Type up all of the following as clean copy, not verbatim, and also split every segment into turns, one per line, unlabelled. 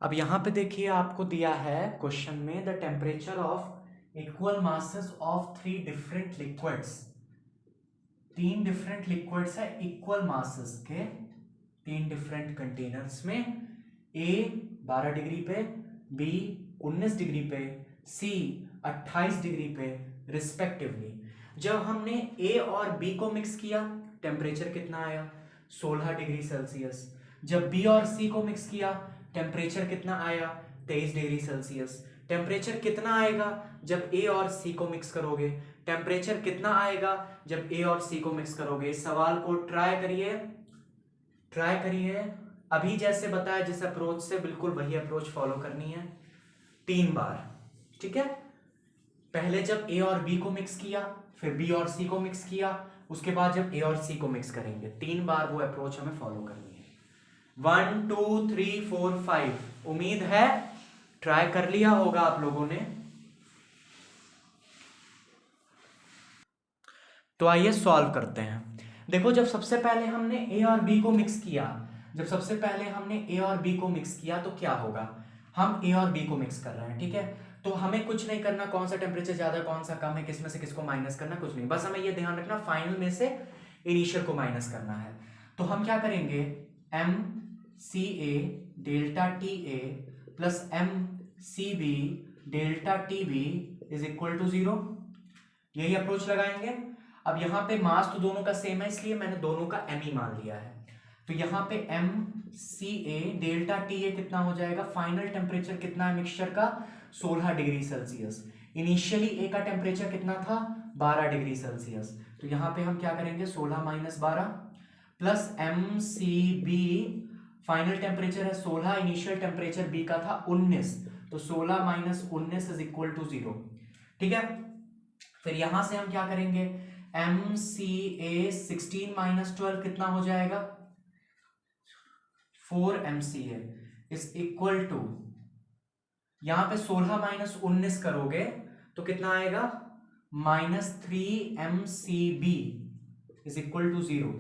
अब यहाँ पे देखिए आपको दिया है क्वेश्चन में the temperature of equal masses of three different liquids. तीन डिफरेंट लिक्विड्स है इक्वल मासेस के, तीन डिफरेंट कंटेनर्स में। ए 12 डिग्री पे, बी 19 डिग्री पे, सी 28 डिग्री पे रिस्पेक्टिवली। जब हमने ए और बी को मिक्स किया टेम्परेचर कितना आया? 16 डिग्री सेल्सियस। जब बी और सी को मिक्स किया टेम्परेचर कितना आया? 23 डिग्री सेल्सियस। टेम्परेचर कितना आएगा जब ए और सी को मिक्स करोगे? टेम्परेचर कितना आएगा जब ए और सी को मिक्स करोगे? इस सवाल को ट्राई करिए, ट्राई करिए। अभी जैसे बताया जिस अप्रोच से, बिल्कुल वही अप्रोच फॉलो करनी है 3 बार। ठीक है, पहले जब ए और बी को मिक्स किया, फिर बी और सी को मिक्स किया, उसके बाद जब ए और सी को मिक्स करेंगे, 3 बार वो अप्रोच हमें फॉलो करनी है। 1 2 3 4 5। उम्मीद है ट्राई कर लिया होगा आप लोगों ने। तो आइए सॉल्व करते हैं। देखो, जब सबसे पहले हमने ए और बी को मिक्स किया, जब सबसे पहले हमने ए और बी को मिक्स किया तो क्या होगा? हम ए और बी को मिक्स कर रहे हैं, ठीक है। तो हमें कुछ नहीं करना, कौन सा टेम्परेचर ज्यादा कौन सा कम है, किस में से किसको माइनस करना, कुछ नहीं। बस हमें ये ध्यान रखना फाइनल में से इनिशियल को माइनस करना है। तो हम क्या करेंगे? M C A delta T A plus M C B delta T B is equal to 0। यही अप्रोच लगाएंगे। अब यहां पे मास तो दोनों का सेम है, इसलिए मैंने दोनों का एम ही मान लिया है। तो यहां पे M C A delta T A कितना हो जाएगा? फाइनल टेम्परेचर कितना है मिक्सचर का? 16 डिग्री सेल्सियस। इनिशियली ए का टेम्परेचर कितना था? 12 डिग्री सेल्सियस। तो यहां पे हम क्या करेंगे? 16 minus 12 plus M C B. Final temperature है 16, इनिशियल टेम्परेचर बी का था 19, तो 16 माइनस 19 इज इक्वल टू 0। ठीक है, फिर यहां से हम क्या करेंगे? एम सी ए 16 माइनस 12 कितना हो जाएगा? 4 M C A is equal to, यहां पे 16 माइनस 19 करोगे तो कितना आएगा? -3 M C B is equal to 0।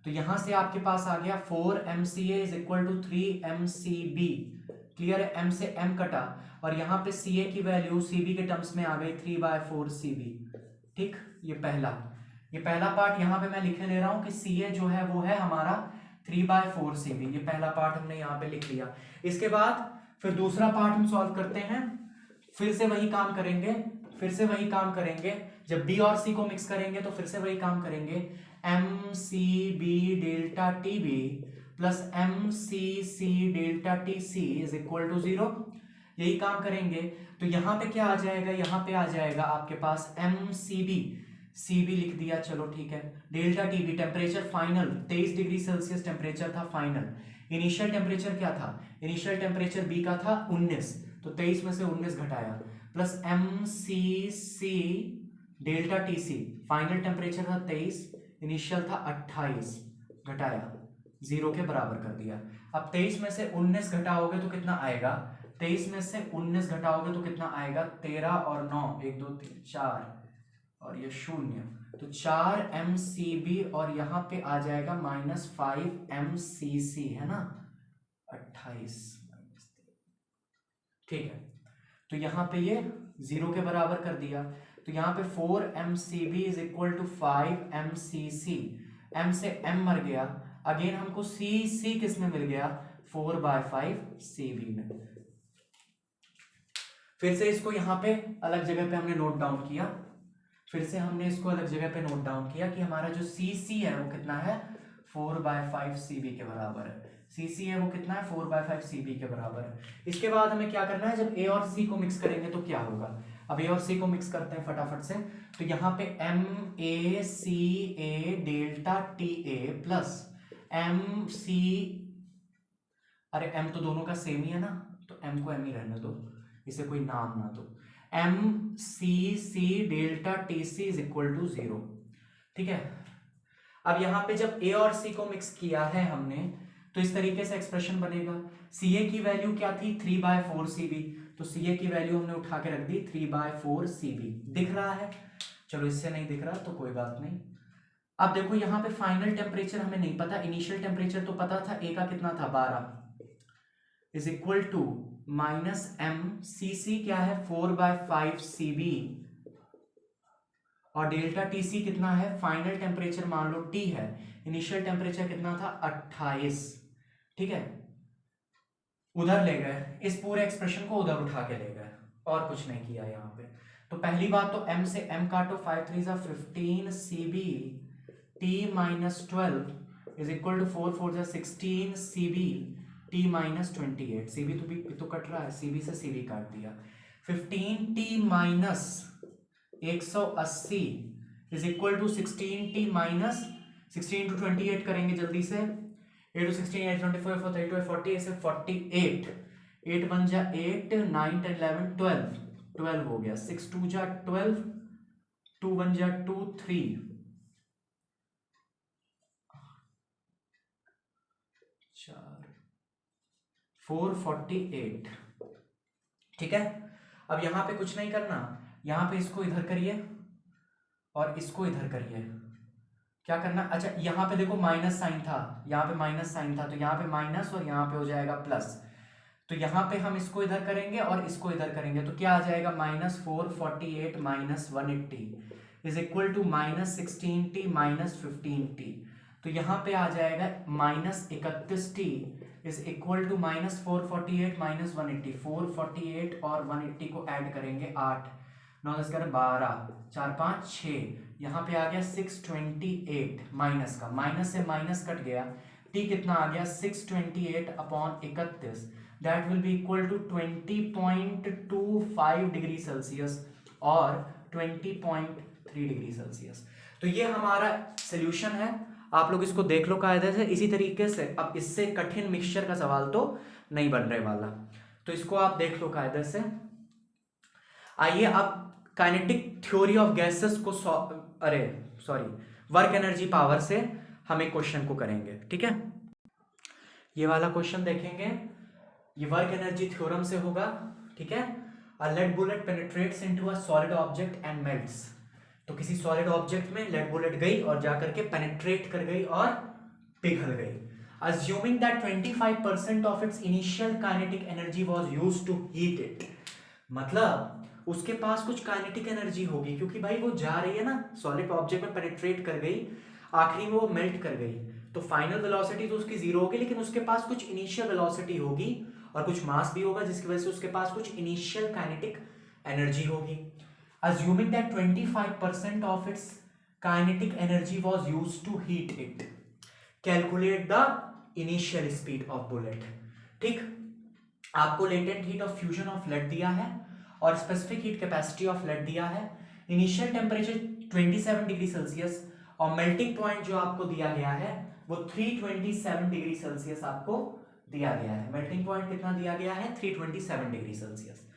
तो यहां से आपके पास आ गया 4 M C A is equal to 3 M C B. Clear है? एम से एम कटा और यहां पे सी ए की वैल्यू सी बी के टर्म्स में आ गई 3/4 सी बी। ठीक, ये पहला पार्ट यहां पे मैं लिखने ले रहा हूं कि सी ए जो है वो है हमारा 3/4 सी बी। ये पहला पार्ट हमने यहां पे लिख लिया। इसके बाद फिर दूसरा पार्ट हम सॉल्व करते हैं। फिर से वही काम करेंगे, फिर से वही काम करेंगे। जब बी और सी को मिक्स करेंगे तो फिर से वही काम करेंगे। M C B delta T B plus M C C delta T C is equal to 0। यही काम करेंगे। तो यहां पे क्या आ जाएगा? यहां पे आ जाएगा आपके पास M C B, C B लिख दिया, चलो ठीक है। Delta T B temperature final 23 degree Celsius temperature था फाइनल। इनिशियल टेम्परेचर क्या था? इनिशियल टेम्परेचर बी का था 19, तो 23 में से 19 घटाया, plus M C C delta T C. Final temperature था 23, इनिशियल था 28, घटाया 0 के बराबर कर दिया। अब 23 में से 19 घटाओगे तो कितना आएगा? 23 में से 19 घटाओगे तो कितना आएगा? 13 और 9, 1 2 3 4 और ये 0, तो 4 एम सी बी और यहां पे आ जाएगा -5 एम सी सी, है ना? 28। ठीक है, तो यहां पे ये 0 के बराबर कर दिया। तो यहां पे 4 M C B is equal to 5 M C C. M से एम मर गया, अगेन हमको सी सी किस में मिल गया? 4/5 सी बी में। फिर से इसको यहां पे अलग जगह पे हमने नोट डाउन किया, फिर से हमने इसको अलग जगह पे नोट डाउन किया कि हमारा जो सी सी है वो कितना है? 4/5 सी बी के बराबर है। सी सी है वो कितना है? 4/5 सी बी के बराबर है। इसके बाद हमें क्या करना है? जब ए और सी को मिक्स करेंगे तो क्या होगा? अब ए और सी को मिक्स करते हैं फटाफट से। तो यहाँ पे M A C A delta T A plus M C, अरे एम तो दोनों का सेम ही है ना, तो एम को एम ही रहने दो, इसे कोई नाम ना दो। M C C delta T C is equal to 0। ठीक है, अब यहां पे जब ए और सी को मिक्स किया है हमने तो इस तरीके से एक्सप्रेशन बनेगा। सी ए की वैल्यू क्या थी? 3/4 सी बी, तो सी ए की वैल्यू हमने उठा के रख दी 3/4 सी बी। दिख रहा है? चलो, इससे नहीं दिख रहा तो कोई बात नहीं। अब देखो यहां पे फाइनल टेम्परेचर हमें नहीं पता, इनिशियल टेम्परेचर तो पता था, ए का कितना था? 12, is equal to minus M, C C क्या है 4/5 CB, और डेल्टा TC कितना है, फाइनल टेम्परेचर मान लो T है, इनिशियल टेम्परेचर कितना था 28, ठीक है, उधर ले गए, इस पूरे एक्सप्रेशन को उधर उठा के ले गए, और कुछ नहीं किया यहाँ पे। तो पहली बात तो m से m काटो, 5 3 जा 15 CB T minus 12 is equal to 4 4 जा 16 CB T माइनस 28, CB तो कट रहा है, CB से CB काट दिया, 15T minus 180 is equal to 16T minus 16 two 28 करेंगे जल्दी से, 8 to 16 8 24 4 32 40 ऐसे 48, 8 बन जा 8 9 10 11 12 12 हो गया, 6 2 जा 12, 2 बन जा 2 3 4 48, ठीक है। अब यहां पे कुछ नहीं करना, यहां पे इसको इधर करिए और इसको इधर करिए, क्या करना, अच्छा यहाँ पे देखो माइनस साइन था, यहाँ पे माइनस साइन था, तो यहाँ पे माइनस और यहाँ पे हो जाएगा प्लस, तो यहाँ पे हम इसको इधर करेंगे और इसको इधर करेंगे, तो क्या आ जाएगा -448 minus 180 is equal to -16t minus 15t, तो यहाँ पे आ जाएगा -31t is equal to -448 minus 180, 448 और 180 को ऐड करेंगे 8 9 10 11 12 4 5 6, यहाँ पे आ गया 628, माइनस का माइनस से माइनस कट गया, t कितना आ गया 628 upon 31, that will be equal to 20.25 degree Celsius और 20.3 डिग्री सेल्सियस। तो ये हमारा सोल्यूशन है, आप लोग इसको देख लो कायदे से, इसी तरीके से। अब इससे कठिन मिक्सचर का सवाल तो नहीं बन रहे वाला, तो इसको आप देख लो कायदे से। आइए अब काइनेटिक थ्योरी ऑफ गैसेस को वर्क एनर्जी पावर से हम एक क्वेश्चन को करेंगे, ठीक है। ये वाला क्वेश्चन देखेंगे, ये वर्क एनर्जी थ्योरम से होगा, ठीक है। A lead bullet penetrates into a solid object and melts, तो किसी सॉलिड ऑब्जेक्ट में लेड बुलेट गई और जाकर के पेनिट्रेट कर गई और पिघल गई। Assuming that 25% of its initial kinetic energy was used to heat it, मतलब उसके पास कुछ काइनेटिक एनर्जी होगी, क्योंकि भाई वो जा रही है ना, सॉलिड ऑब्जेक्ट में पेनिट्रेट कर गई, आखिरी में वो मेल्ट कर गई, तो फाइनल वेलोसिटी तो उसकी जीरो होगी, लेकिन उसके पास कुछ इनिशियल वेलोसिटी होगी और कुछ मास भी होगा, जिसकी वजह से उसके पास कुछ इनिशियल काइनेटिक एनर्जी होगी। Assuming that 25% of its kinetic energy was used to heat it, calculate the initial speed of bullet। ठीक, आपको latent heat of fusion of lead दिया है और specific heat capacity of lead दिया है, initial temperature 27 degree Celsius और melting point जो आपको दिया गया है वो 327 डिग्री सेल्सियस आपको दिया गया है। मेल्टिंग पॉइंट कितना दिया गया है, 327 डिग्री सेल्सियस।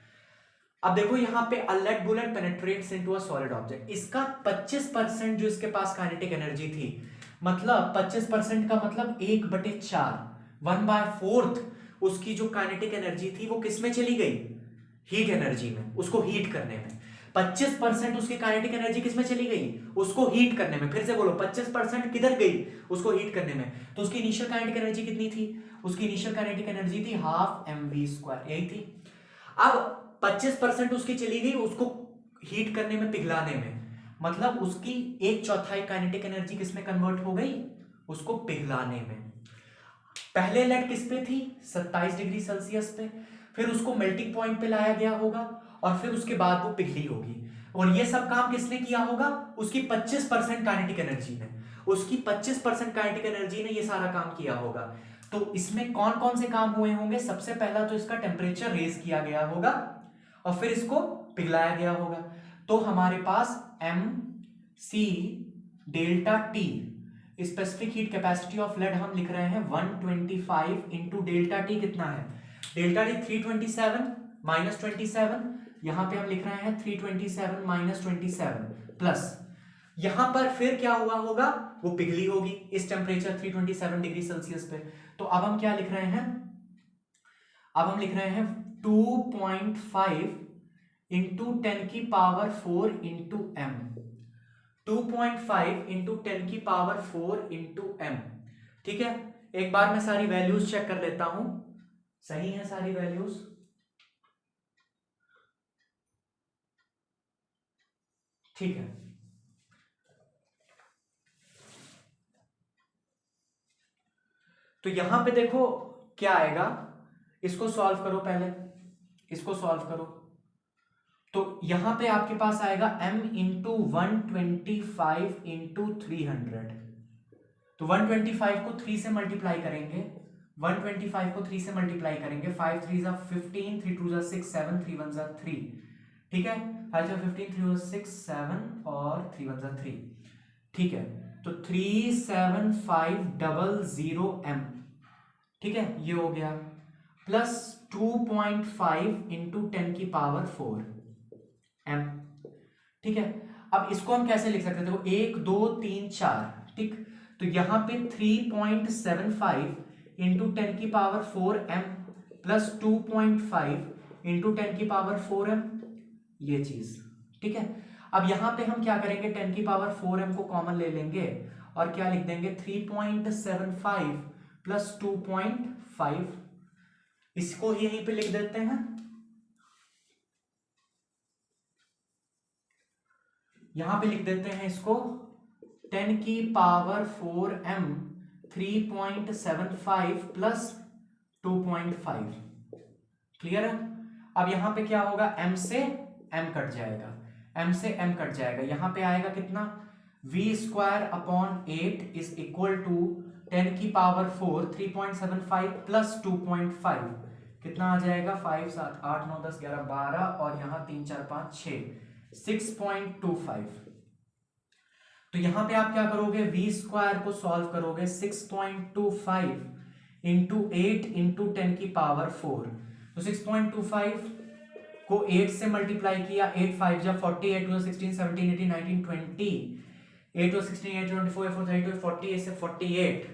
अब देखो यहाँ पे a lead bullet penetrates into a solid object, इसका 25% जो इसके पास काइनेटिक एनर्जी थी, मतलब 25% का मतलब 1/4, 1/4 उसकी जो काइनेटिक एनर्जी थी वो किस में चली गई, हीट एनर्जी में, उसको हीट करने में। 25% उसकी काइनेटिक एनर्जी किस में चली गई, उसको हीट करने में। फिर से बोलो, 25% किधर गई, उसको हीट करने में। तो उसकी इनिशियल काइनेटिक एनर्जी कितनी थी, उसकी इनिशियल काइनेटिक एनर्जी थी 12 mv², यही थी। अब 25% उसकी चली गई उसको हीट करने में, पिघलाने में, मतलब उसकी 1/4 काइनेटिक एनर्जी किस में कन्वर्ट हो गई, उसको पिघलाने में। पहले लेड किस पे थी, 27 डिग्री सेल्सियस पे, फिर उसको मेल्टिंग पॉइंट पे लाया गया होगा और फिर उसके बाद वो पिघली होगी, और ये सब काम किसने किया होगा, उसकी 25% काइनेटिक एनर्जी ने, उसकी 25% काइनेटिक एनर्जी ने ये सारा काम किया होगा। तो इसमें कौन कौन से काम हुए होंगे, सबसे पहला तो इसका टेम्परेचर रेज किया गया होगा और फिर इसको पिघलाया गया होगा। तो हमारे पास mc delta T, specific heat capacity of lead हम लिख रहे हैं 125 इंटू डेल्टा टी कितना है, डेल्टा टी 327 माइनस 27, यहां पे हम लिख रहे हैं 327 माइनस 27 प्लस, यहां पर फिर क्या हुआ होगा, वो पिघली होगी इस टेम्परेचर 327 डिग्री सेल्सियस पे। तो अब हम क्या लिख रहे हैं, अब हम लिख रहे हैं 2.5 इंटू 10 की पावर 4 इंटू m, 2.5 इंटू 10 की पावर 4 इंटू m, ठीक है। एक बार मैं सारी वैल्यूज चेक कर लेता हूं, सही है सारी वैल्यूज? ठीक है, तो यहां पे देखो क्या आएगा, इसको सॉल्व करो, पहले इसको सॉल्व करो। तो यहां पे आपके पास आएगा m इंटू 125 इंटू 300। तो 125 को 3 से मल्टीप्लाई करेंगे, 125 को 3 से मल्टीप्लाई करेंगे, 5 3 जा 15, 3 2 जा 6 7 3 1 जा 3, ठीक है, 5 जा 15, 3 1 6 7 और 3 1 जा 3, ठीक है। तो 37500m, ठीक है, ये हो गया, प्लस 2.5 इंटू 10 की पावर 4 m, ठीक है। अब इसको हम कैसे लिख सकते हैं, देखो 1 2 3 4, ठीक, तो यहां पे 3.75 इंटू 10 की पावर 4m प्लस 2.5 इंटू 10 की पावर 4m, ये चीज, ठीक है। अब यहां पे हम क्या करेंगे, 10 की पावर 4m को कॉमन ले लेंगे और क्या लिख देंगे, 3.75 प्लस 2.5, इसको यहीं पे लिख देते हैं, यहां पे लिख देते हैं इसको 10 की पावर 4m 3.75 प्लस 2.5, क्लियर है। अब यहां पे क्या होगा, m से m कट जाएगा, m से m कट जाएगा, यहां पे आएगा कितना, v square upon 8 is equal to 10 की पावर 4 3.75 प्लस 2.5, कितना आ जाएगा, 5 7 8 9 10 11 12 और यहां 3 4 5 6 6.25। तो यहां पे आप क्या करोगे, v स्क्वायर को सॉल्व करोगे, 6.25 इंटू 8 इंटू 10 की पावर 4, तो 6.25 को 8 से मल्टीप्लाई किया, 8 5 जा 40, 8 2 16 17 18 19 20, 8 2 16 8 24 4 32 48 से 48,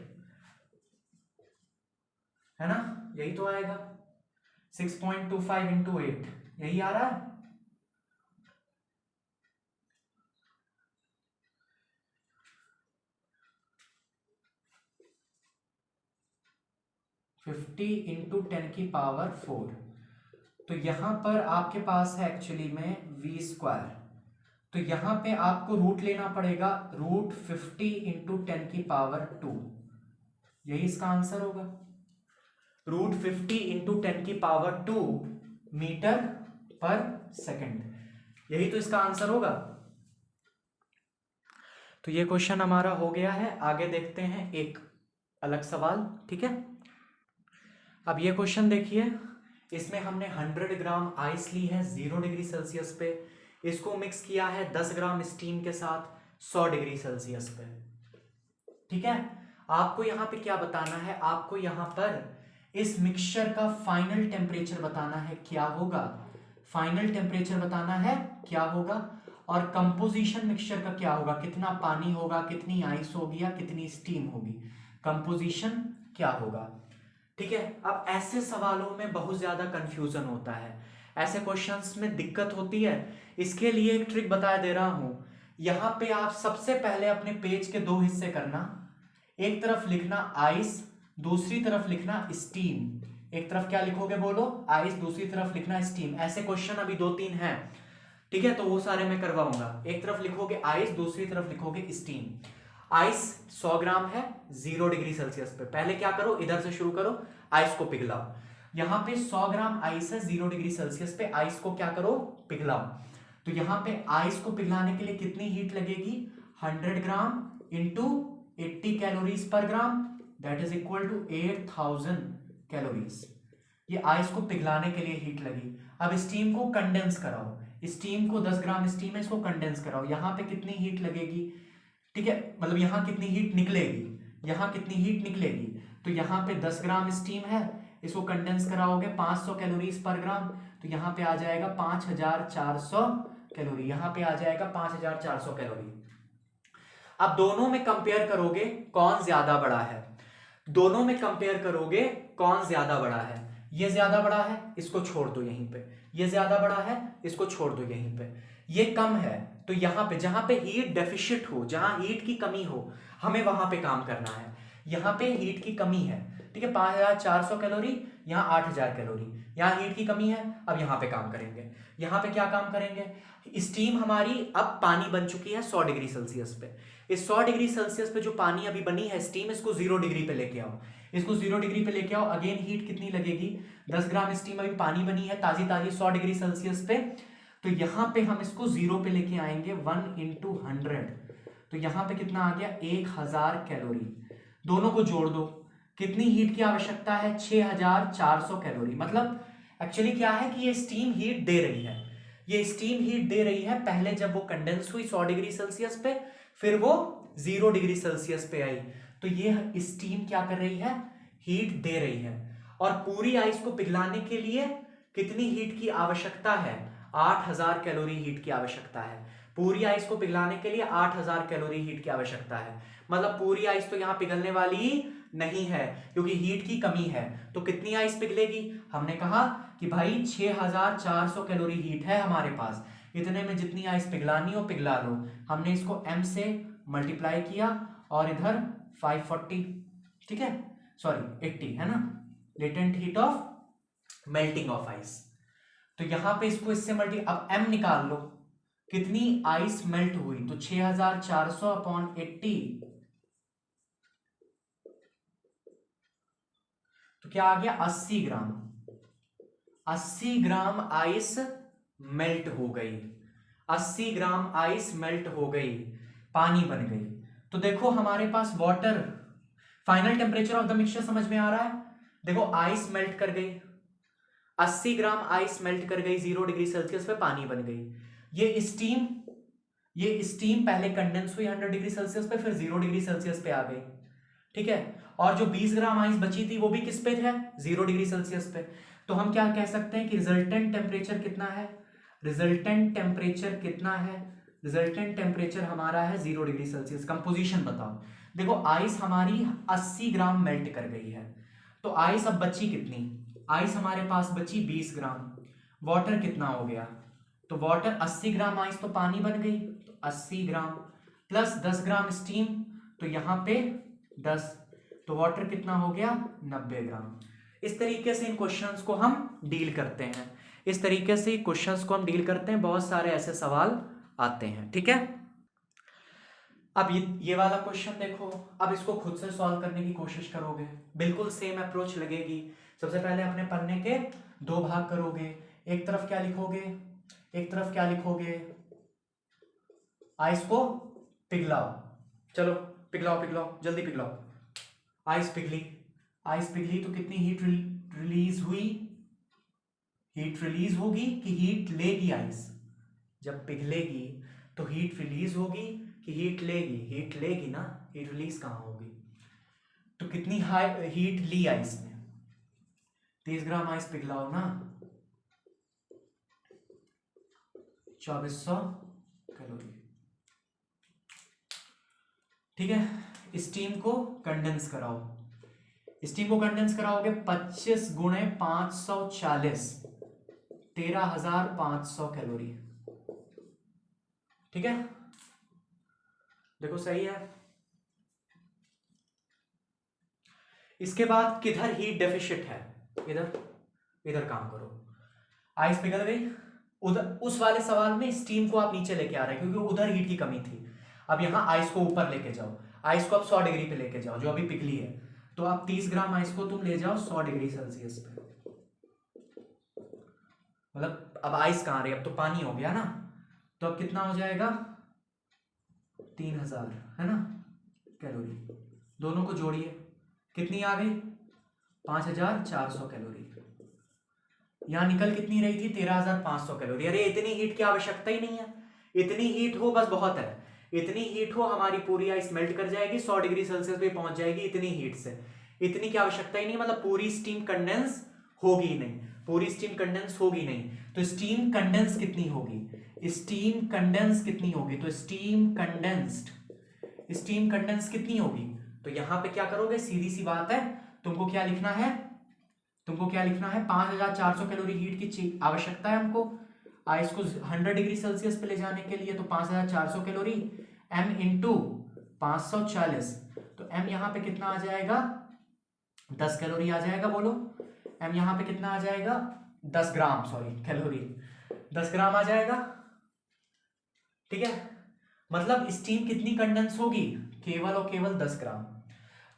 है ना, यही तो आएगा 6.25 इंटू 8, यही आ रहा है। 50 इंटू 10 की पावर 4, तो यहां पर आपके पास है एक्चुअली में v स्क्वायर, तो यहां पे आपको रूट लेना पड़ेगा, रूट 50 इंटू 10 की पावर 2, यही इसका आंसर होगा, रूट 50 इंटू 10 की पावर 2 मीटर पर सेकेंड, यही तो इसका आंसर होगा। तो ये क्वेश्चन हमारा हो गया है, आगे देखते हैं एक अलग सवाल, ठीक है। अब ये क्वेश्चन देखिए, इसमें हमने 100 ग्राम आइस ली है 0 डिग्री सेल्सियस पे, इसको मिक्स किया है 10 ग्राम स्टीम के साथ 100 डिग्री सेल्सियस पे, ठीक है। आपको यहां पे क्या बताना है, आपको यहां पर इस मिक्सचर का फाइनल टेम्परेचर बताना है, क्या होगा, फाइनल टेम्परेचर बताना है क्या होगा, और कंपोजिशन मिक्सचर का क्या होगा, कितना पानी होगा, कितनी आइस होगी या कितनी स्टीम होगी, कंपोजिशन क्या होगा, ठीक है। अब ऐसे सवालों में बहुत ज्यादा कंफ्यूजन होता है, ऐसे क्वेश्चंस में दिक्कत होती है, इसके लिए एक ट्रिक बता दे रहा हूं। यहां पे आप सबसे पहले अपने पेज के 2 हिस्से करना, एक तरफ लिखना आइस, दूसरी तरफ लिखना स्टीम, एक तरफ क्या लिखोगे बोलो, आइस, दूसरी तरफ लिखना स्टीम, ऐसे क्वेश्चन अभी 2-3 हैं, ठीक है, तो वो सारे मैं करवाऊंगा। एक तरफ लिखोगे आइस, दूसरी तरफ लिखोगे स्टीम। आइस 100 ग्राम है 0 डिग्री सेल्सियस पे, पहले क्या करो, इधर से शुरू करो, आइस को पिघलाओ, यहां पे 100 ग्राम आइस है 0 डिग्री सेल्सियस पे, आइस को क्या करो, पिघलाओ। तो यहां पे आइस को पिघलाने के लिए कितनी हीट लगेगी, 100 gram into 80 calories per gram, that is equal to 8000 calories, ये आइस को पिघलाने के लिए हीट लगी। अब स्टीम को कंडेंस कराओ, स्टीम को 10 ग्राम स्टीम है, इसको कंडेंस कराओ, यहां पे कितनी हीट लगेगी, ठीक है, मतलब यहां कितनी हीट निकलेगी, यहां कितनी हीट निकलेगी, तो यहां पे 10 ग्राम स्टीम है, इसको कंडेंस कराओगे 500 कैलोरीज पर ग्राम, तो यहां पे आ जाएगा 5400 कैलोरी, यहां पे आ जाएगा 5400 कैलोरी। अब दोनों में कंपेयर करोगे कौन ज्यादा बड़ा है, दोनों में कंपेयर करोगे कौन ज्यादा बड़ा है, ये ज्यादा बड़ा है इसको छोड़ दो यहीं पे, ये ज्यादा बड़ा है इसको छोड़ दो यहीं पे, ये कम है, तो यहां पे जहां पे हीट डेफिशिएंट हो, जहां हीट की कमी हो, हमें वहां पे काम करना है, यहां पे हीट की कमी है, ठीक है, 5400 कैलोरी, यहाँ 8000 कैलोरी, यहाँ हीट की कमी है। अब यहाँ पे काम करेंगे, यहाँ पे क्या काम करेंगे, स्टीम हमारी अब पानी बन चुकी है 100 डिग्री सेल्सियस पे। इस 100 डिग्री सेल्सियस पे जो पानी अभी बनी है स्टीम, इसको 0 डिग्री पे लेके आओ, इसको 0 डिग्री पे लेके आओ। अगेन हीट कितनी लगेगी, 10 ग्राम स्टीम अभी पानी बनी है ताजी ताजी 100 डिग्री सेल्सियस पे। तो यहाँ पे हम इसको 0 पे लेके आएंगे, 1 × 100, तो यहाँ पे कितना आ गया 1000 कैलोरी। दोनों को जोड़ दो, कितनी हीट की आवश्यकता है, 6400 कैलोरी। मतलब एक्चुअली क्या है कि ये स्टीम हीट दे रही है, ये स्टीम हीट दे रही है। पहले जब वो कंडेंस हुई 100 डिग्री सेल्सियस पे, फिर वो 0 डिग्री सेल्सियस पे आई, तो ये स्टीम क्या कर रही है, हीट दे रही है। और पूरी आइस को पिघलाने के लिए कितनी हीट की आवश्यकता है, 8000 कैलोरी हीट की आवश्यकता है। पूरी आइस को पिघलाने के लिए 8000 कैलोरी हीट की आवश्यकता है। मतलब पूरी आइस तो यहां पिघलने वाली नहीं है क्योंकि हीट की कमी है। तो कितनी आइस पिघलेगी, हमने कहा कि भाई 6400 कैलोरी हीट है हमारे पास, इतने में जितनी आइस पिघलानी हो पिघला लो। हमने इसको m से मल्टीप्लाई किया और इधर 540, ठीक है, सॉरी 80 है ना, latent heat of melting of ice. तो यहां पे इसको इससे अब m निकाल लो, कितनी आइस मेल्ट हुई, तो 6400 अपॉन 80, तो क्या आ गया 80 ग्राम। 80 ग्राम आइस मेल्ट हो गई, 80 ग्राम आइस मेल्ट हो गई, पानी बन गई। तो देखो हमारे पास water, final temperature of the mixture समझ में आ रहा है। देखो आइस मेल्ट कर गई, 80 ग्राम आइस मेल्ट कर गई, 0 डिग्री सेल्सियस पे पानी बन गई। ये स्टीम पहले कंडेंस हुई 100 डिग्री सेल्सियस पे, फिर 0 डिग्री सेल्सियस पे आ गई, ठीक है। और जो 20 ग्राम आइस बची थी वो भी किस पे है, 0 डिग्री सेल्सियस पे। तो हम क्या कह सकते हैं कि रिजल्टेंट टेम्परेचर कितना है, रिजल्टेंट टेम्परेचर कितना है, रिजल्टेंट टेम्परेचर हमारा है 0 डिग्री सेल्सियस। कंपोजिशन बताओ। देखो आइस हमारी 80 ग्राम मेल्ट कर गई है, तो आइस अब बची कितनी, आइस हमारे पास बची 20 ग्राम। वाटर कितना हो गया, तो वाटर 80 ग्राम आइस तो पानी बन गई, तो 80 ग्राम प्लस 10 ग्राम स्टीम, तो यहां पे 10, तो वाटर कितना हो गया 90 ग्राम। इस तरीके से इन क्वेश्चंस को हम डील करते हैं, इस तरीके से क्वेश्चंस को हम डील करते हैं। बहुत सारे ऐसे सवाल आते हैं, ठीक है। अब ये वाला क्वेश्चन देखो, अब इसको खुद से सॉल्व करने की कोशिश करोगे, बिल्कुल सेम अप्रोच लगेगी। सबसे पहले अपने पन्ने के 2 भाग करोगे, एक तरफ क्या लिखोगे, एक तरफ क्या लिखोगे, आइस को पिघलाओ, चलो पिघलाओ पिघलाओ जल्दी पिघलाओ। आइस पिघली, आइस पिघली तो कितनी हीट रिलीज हुई, हीट रिलीज होगी कि हीट लेगी आइस, जब पिघलेगी तो हीट रिलीज होगी कि हीट लेगी, हीट लेगी ना, हीट रिलीज कहां होगी। तो कितनी हाई हीट ली आइस ने, 30 ग्राम आइस पिघलाओ ना, 2400 कैलोरी, ठीक है। स्टीम को कंडेंस कराओ, स्टीम को कंडेंस कराओगे 25 × 540, 13500 कैलोरी, ठीक है। देखो सही है। इसके बाद किधर हीट डेफिशिट है, इधर, इधर काम करो। आइस पिघल गई, उधर उस वाले सवाल में स्टीम को आप नीचे लेके आ रहे हैं क्योंकि उधर हीट की कमी थी। अब यहां आइस को ऊपर लेके जाओ, आइस को अब 100 डिग्री पे लेके जाओ जो अभी पिघली है। तो अब 30 ग्राम आइस को तुम ले जाओ 100 डिग्री सेल्सियस पे, मतलब अब आइस कहां रही, अब तो पानी हो गया ना, तो अब कितना हो जाएगा 3000 है ना कैलोरी। दोनों को जोड़िए, कितनी आ गई 5400 कैलोरी। यहां निकल कितनी रही थी 13500 कैलोरी। अरे इतनी हीट की आवश्यकता ही नहीं है, इतनी हीट हो बस बहुत है, इतनी हीट हो हमारी पूरी आइस मेल्ट कर जाएगी, 100 डिग्री सेल्सियस पे पहुंच जाएगी इतनी हीट से। इतनी की आवश्यकता ही नहीं, मतलब पूरी स्टीम कंडेंस होगी नहीं, पूरी स्टीम कंडेंस होगी नहीं। तो स्टीम कंडेंस कितनी होगी, स्टीम कंडेंस कितनी होगी, तो स्टीम कंडेंस कितनी होगी। तो यहां पे क्या करोगे, सीधी सी बात है, तुमको क्या लिखना है, तुमको क्या लिखना है, 5400 कैलोरी हीट की आवश्यकता है हमको आइस को 100 डिग्री सेल्सियस पे ले जाने के लिए। तो 5400 कैलोरी m इंटू 540, तो m यहां पे कितना आ जाएगा 10 कैलोरी आ जाएगा, बोलो m यहाँ पे कितना आ जाएगा 10 ग्राम, सॉरी कैलोरी 10 ग्राम आ जाएगा, ठीक है। मतलब स्टीम कितनी कंडेंस होगी, केवल और केवल 10 ग्राम।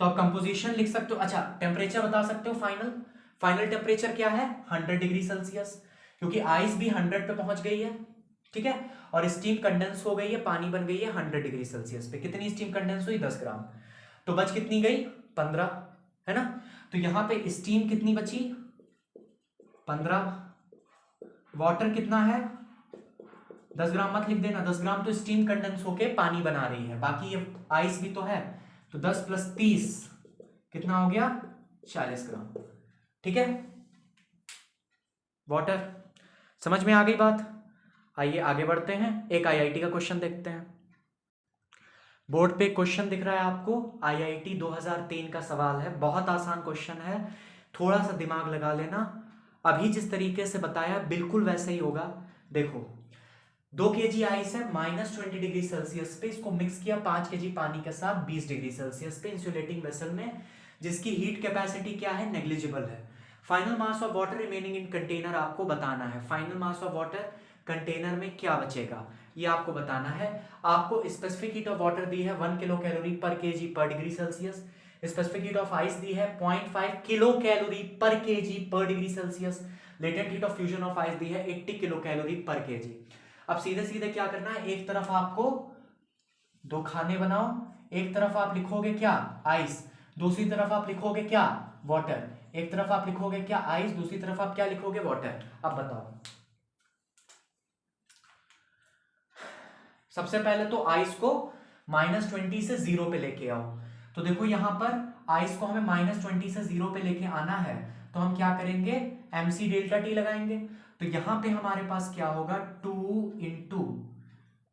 तो आप कंपोजिशन लिख सकते हो। अच्छा, टेम्परेचर बता सकते हो फाइनल टेम्परेचर क्या है 100 डिग्री सेल्सियस, क्योंकि आइस भी 100 पे पहुंच गई है, ठीक है, और स्टीम कंडेंस हो गई है, पानी बन गई है 100 डिग्री सेल्सियस पे। कितनी स्टीम कंडेंस हुई 10 ग्राम, तो बच कितनी गई 15, है ना। तो यहां पे स्टीम कितनी बची 15, वाटर कितना है 10 ग्राम मत लिख देना, 10 ग्राम तो स्टीम कंडेंस होके पानी बना रही है, बाकी ये आइस भी तो है, तो 10 + 30 कितना हो गया 40 ग्राम, ठीक है। वाटर समझ में आ गई बात। आइए आगे बढ़ते हैं, एक आईआईटी का क्वेश्चन देखते हैं। बोर्ड पे क्वेश्चन दिख रहा है आपको, आईआईटी 2003 का सवाल है, बहुत आसान क्वेश्चन है, थोड़ा सा दिमाग लगा लेना। अभी जिस तरीके से बताया बिल्कुल वैसे ही होगा। देखो 2 kg आइस है -20 डिग्री सेल्सियस पे, इसको मिक्स किया 5 kg पानी के साथ 20 डिग्री सेल्सियस पे इंसुलेटिंग वेसल में, जिसकी हीट कैपेसिटी क्या है नेग्लिजिबल है। Final mass of water remaining in container आपको बताना है। Final mass of water container में क्या बचेगा ये आपको बताना है। आपको स्पेसिफिक हीट ऑफ वाटर दी है 1 kilo calorie per KG per degree Celsius. Specific heat of ice दी है 0.5 kilo calorie per KG per degree Celsius. Latent heat of fusion of ice दी है 80 किलो कैलोरी पर केजी। अब सीधे सीधे क्या करना है, एक तरफ आपको 2 खाने बनाओ, एक तरफ आप लिखोगे क्या आइस, दूसरी तरफ आप लिखोगे क्या वाटर। एक तरफ आप लिखोगे क्या आइस, दूसरी तरफ आप क्या लिखोगे वाटर। अब बताओ, सबसे पहले तो आइस को -20 से 0 पे लेके आओ। तो देखो यहां पर आइस को हमें -20 से 0 पे लेके आना है, तो हम क्या करेंगे mc डेल्टा टी लगाएंगे। तो यहां पे हमारे पास क्या होगा 2 इंटू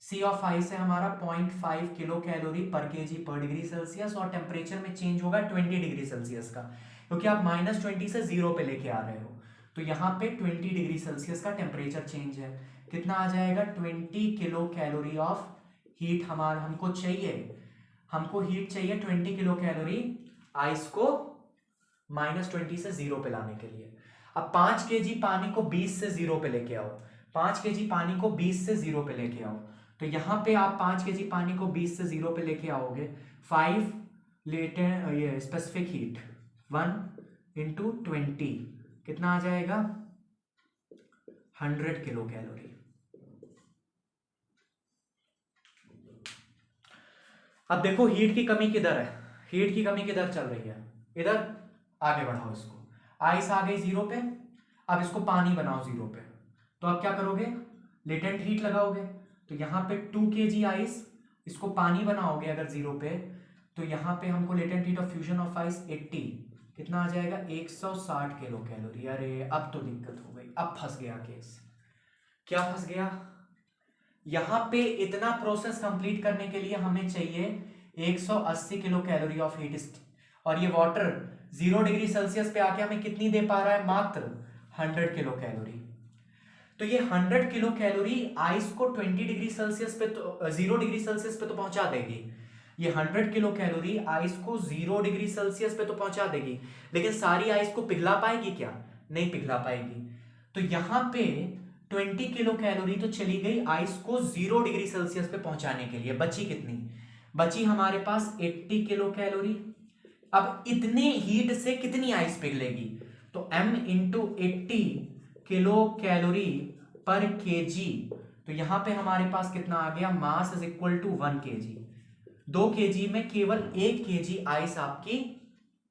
सी ऑफ आइस है हमारा 0.5 kilo calorie per KG per degree Celsius, और टेम्परेचर में चेंज होगा 20 डिग्री सेल्सियस का, क्योंकि आप -20 से 0 पे लेके आ रहे हो। तो यहाँ पे 20 डिग्री सेल्सियस का टेम्परेचर चेंज है, कितना आ जाएगा 20 किलो कैलोरी ऑफ हीट हमारा हमको चाहिए। हमको हीट चाहिए 20 किलो कैलोरी आइस को -20 से 0 पे लाने के लिए। अब 5 kg पानी को 20 से 0 पे लेके आओ, 5 kg पानी को 20 से 0 पे लेके आओ। तो यहां पे आप 5 kg पानी को 20 से 0 पे लेके आओगे, 5 लेटेंट ये स्पेसिफिक हीट 1 इंटू 20 कितना आ जाएगा 100 किलो कैलोरी। अब देखो हीट की कमी किधर है, हीट की कमी किधर चल रही है, इधर आगे बढ़ाओ इसको। आइस आ गई 0 पे, अब इसको पानी बनाओ 0 पे, तो आप क्या करोगे लेटेंट हीट लगाओगे। तो यहाँ पे 2 kg आइस, इसको पानी बनाओगे अगर 0 पे, तो यहाँ पे हमको latent heat of fusion of ice 80 कितना आ जाएगा 160 किलो कैलोरी। अरे अब तो दिक्कत हो गई, अब फंस गया केस। क्या फंस गया, यहां पे इतना प्रोसेस कंप्लीट करने के लिए हमें चाहिए 180 किलो कैलोरी ऑफ हीट, और ये वाटर 0 डिग्री सेल्सियस पे आके हमें कितनी दे पा रहा है मात्र 100 किलो कैलोरी। तो ये 100 किलो कैलोरी आइस को 20 डिग्री सेल्सियस पे तो 0 डिग्री सेल्सियस पे तो पहुंचा देगी। ये 100 किलो कैलोरी आइस को 0 डिग्री सेल्सियस पे तो पहुंचा देगी, लेकिन सारी आइस को पिघला पाएगी क्या, नहीं पिघला पाएगी। तो यहां पे 20 किलो कैलोरी तो चली गई आइस को 0 डिग्री सेल्सियस पे पहुंचाने के लिए, बची कितनी, बची हमारे पास 80 किलो कैलोरी। अब इतने हीट से कितनी आइस पिघलेगी, तो m into 80 kilo calorie per kg. तो यहां पे हमारे पास कितना आ गया, mass is equal to 1 kg। 2 kg में केवल 1 kg आइस आपकी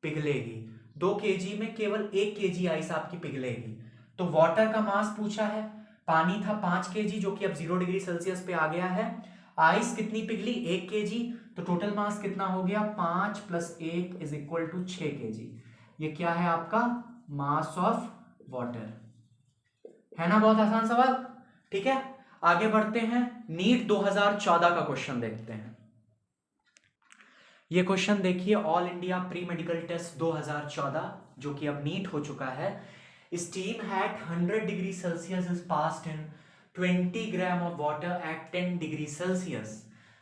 पिघलेगी, 2 kg में केवल 1 kg आइस आपकी पिघलेगी। तो वाटर का मास पूछा है, पानी था 5 kg जो कि अब 0 डिग्री सेल्सियस पे आ गया है, आइस कितनी पिघली 1 kg, तो टोटल मास कितना हो गया 5 + 1 इज इक्वल टू 6 kg। ये क्या है आपका मास ऑफ वाटर, है ना, बहुत आसान सवाल। ठीक है, आगे बढ़ते हैं, नीट 2014 का क्वेश्चन देखते हैं। ये क्वेश्चन देखिए, All India Pre Medical Test 2014 जो कि अब नीट हो चुका है। Steam at 100 degree Celsius is passed in 20 gram of water at 10 degree Celsius.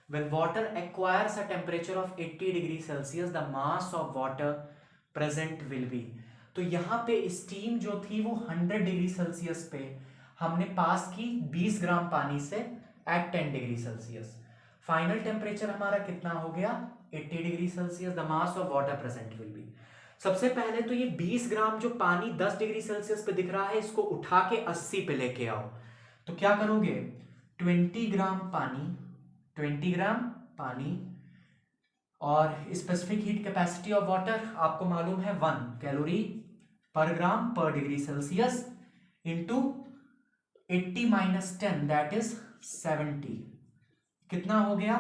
When water acquires a temperature of 80 degree Celsius, the mass of water present will be. तो यहाँ पे steam जो थी वो 100 डिग्री सेल्सियस पे हमने पास की 20 gram पानी से at 10 degree Celsius. Final temperature हमारा कितना हो गया 80 degree Celsius. The mass of water present will be. सबसे पहले तो ये 20 ग्राम जो पानी 10 डिग्री सेल्सियस पे दिख रहा है इसको उठा के 80 पे लेके आओ। तो क्या करोगे 20 ग्राम पानी और specific heat capacity of water आपको मालूम है 1 कैलोरी पर ग्राम पर degree Celsius into 80 minus 10 that is 70। कितना हो गया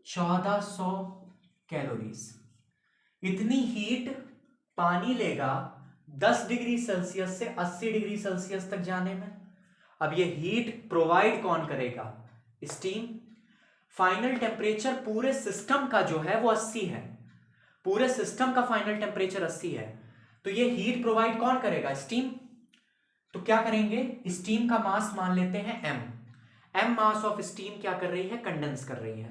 1400 कैलोरीज। इतनी हीट पानी लेगा 10 डिग्री सेल्सियस से 80 डिग्री सेल्सियस तक जाने में। अब ये हीट प्रोवाइड कौन करेगा स्टीम। फाइनल टेम्परेचर पूरे सिस्टम का जो है वो 80 है, पूरे सिस्टम का फाइनल टेम्परेचर 80 है। तो ये हीट प्रोवाइड कौन करेगा स्टीम। तो क्या करेंगे स्टीम का मास मान लेते हैं m मास ऑफ स्टीम क्या कर रही है कंडेंस कर रही है।